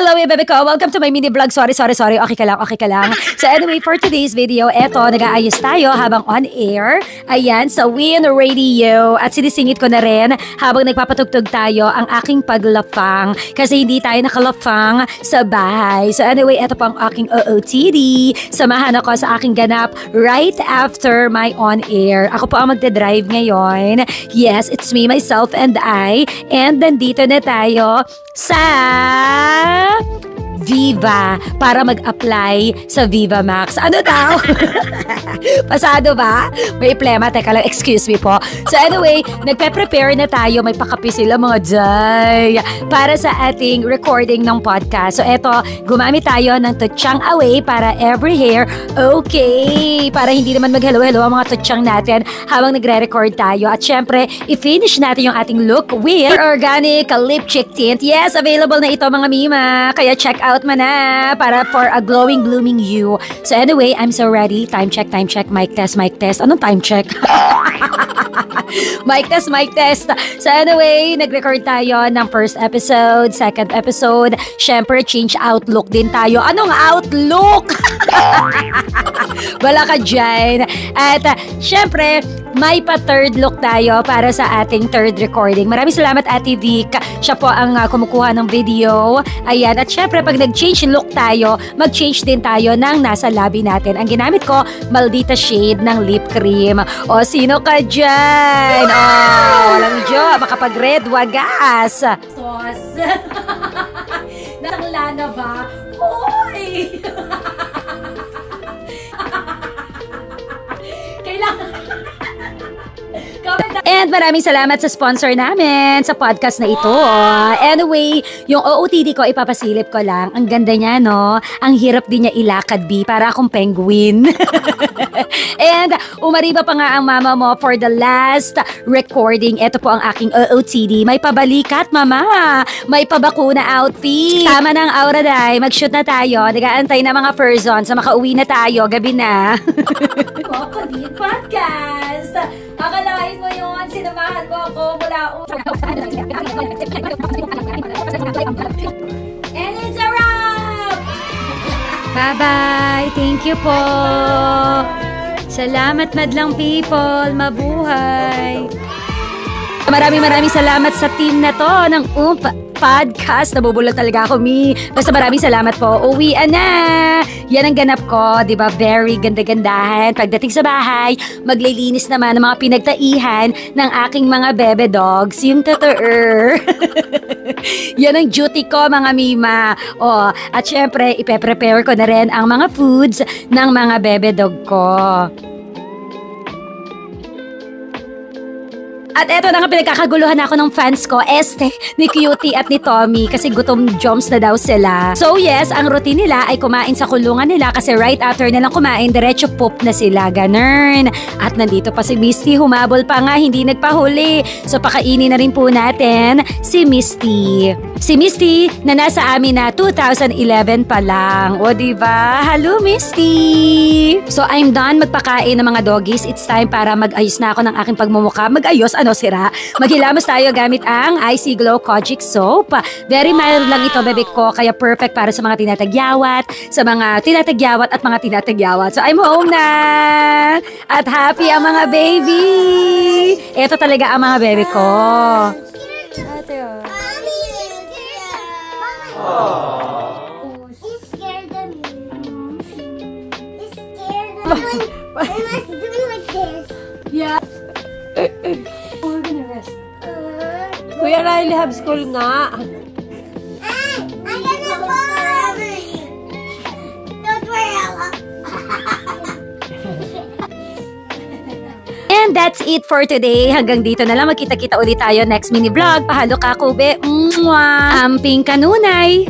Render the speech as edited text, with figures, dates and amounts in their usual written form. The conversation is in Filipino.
Hello, bebe ko. Welcome to my mini vlog. Sorry. Okay ka lang. So anyway, for today's video, eto, nag-aayos tayo habang on air. Ayan, sa Win Radio. At sinisingit ko na rin habang nagpapatugtog tayo ang aking paglapang. Kasi hindi tayo nakalapang sa bahay. So anyway, eto po ang aking OOTD. Samahan ako sa aking ganap right after my on air. Ako po ang magdadrive ngayon. Yes, it's me, myself, and I. And nandito na tayo sa Viva para mag-apply sa Viva Max. Ano daw? Pasado ba? May plema. Teka lang, excuse me po. So anyway, nagpe-prepare na tayo. May pakapi sila mga jay para sa ating recording ng podcast. So eto, gumamit tayo ng tutsang away para every hair okay. Para hindi naman mag-hello-hello ang mga tutsang natin habang nagre-record tayo. At syempre, i-finish natin yung ating look with organic lip cheek tint. Yes, available na ito mga mima. Kaya check out mo na para for a glowing, blooming you. So anyway, I'm so ready. Time check. Mic test. Anong time check? Mic test. So anyway, nag-record tayo ng first episode, second episode. Syempre, change outlook din tayo. Anong outlook? Wala ka dyan. At syempre, may pa-third look tayo para sa ating third recording. Maraming salamat, Ate Vic. Siya po ang kumukuha ng video. Ayan. At syempre, pag nag-change look tayo, mag-change din tayo ng nasa labi natin. Ang ginamit ko, Maldita shade ng lip cream. O, sino ka dyan? O, walang job. Makapag-red, wagas. Sauce. Nasangla na ba? Hoy! Kailangan... And maraming salamat sa sponsor namin sa podcast na ito. Anyway, yung OOTD ko, ipapasilip ko lang. Ang ganda niya, no? Ang hirap din niya ilakad, B. Para akong penguin. And umariba pa nga ang mama mo for the last recording. Ito po ang aking OOTD. May pabalikat, mama. May pabakuna outfit. Tama ng aura, day. Mag-shoot na tayo. Nag-aantay na mga person. So makauwi na tayo. Gabi na. Kokodit Podcast. Akalain mo yun, sinamahan mo ako mula and it's a wrap! Bye-bye! Thank you po! Salamat madlang people! Mabuhay! Maraming salamat sa team na to ng Podcast. Nabubulat talaga ako, Mi. Basta maraming salamat po. Uwian na! Yan ang ganap ko, di ba? Very ganda-gandahan. Pagdating sa bahay, maglilinis naman ng mga pinagtaihan ng aking mga bebe dogs. Yung totoo. Yan ang duty ko, mga mima. O, at syempre, ipe-prepare ko na rin ang mga foods ng mga bebe dog ko. At eto na nga, pinagkakaguluhan ako ng fans ko, ni Cutie at ni Tommy, kasi gutom joms na daw sila. So yes, ang routine nila ay kumain sa kulungan nila kasi right after nilang kumain, diretso poop na sila, ganun. At nandito pa si Misty, humabol pa nga, hindi nagpahuli. So pakainin na rin po natin si Misty. Si Misty na nasa amin na 2011 pa lang. O diba? Hello Misty! So I'm done magpakain ng mga doggies. It's time para mag-ayos na ako ng aking pagmumukha. Mag-ayos? Ano sira? Maghilamos tayo gamit ang Icy Glow Kojic Soap. Very mild lang ito, bebe ko. Kaya perfect para sa mga tinatagyawat, at mga tinatagyawat. So I'm home na! At happy ang mga baby! Ito talaga ang mga bebe ko. Ate, oh. It's scared of me. It's scared of me. I must do like this. Yeah. We're gonna rest. Kuya Riley have school nga. I'm gonna fall. Don't worry, And that's it for today. Hanggang dito na lang. Magkita-kita ulit tayo next mini vlog. Pahalo ka, Kube. Amping kanunay.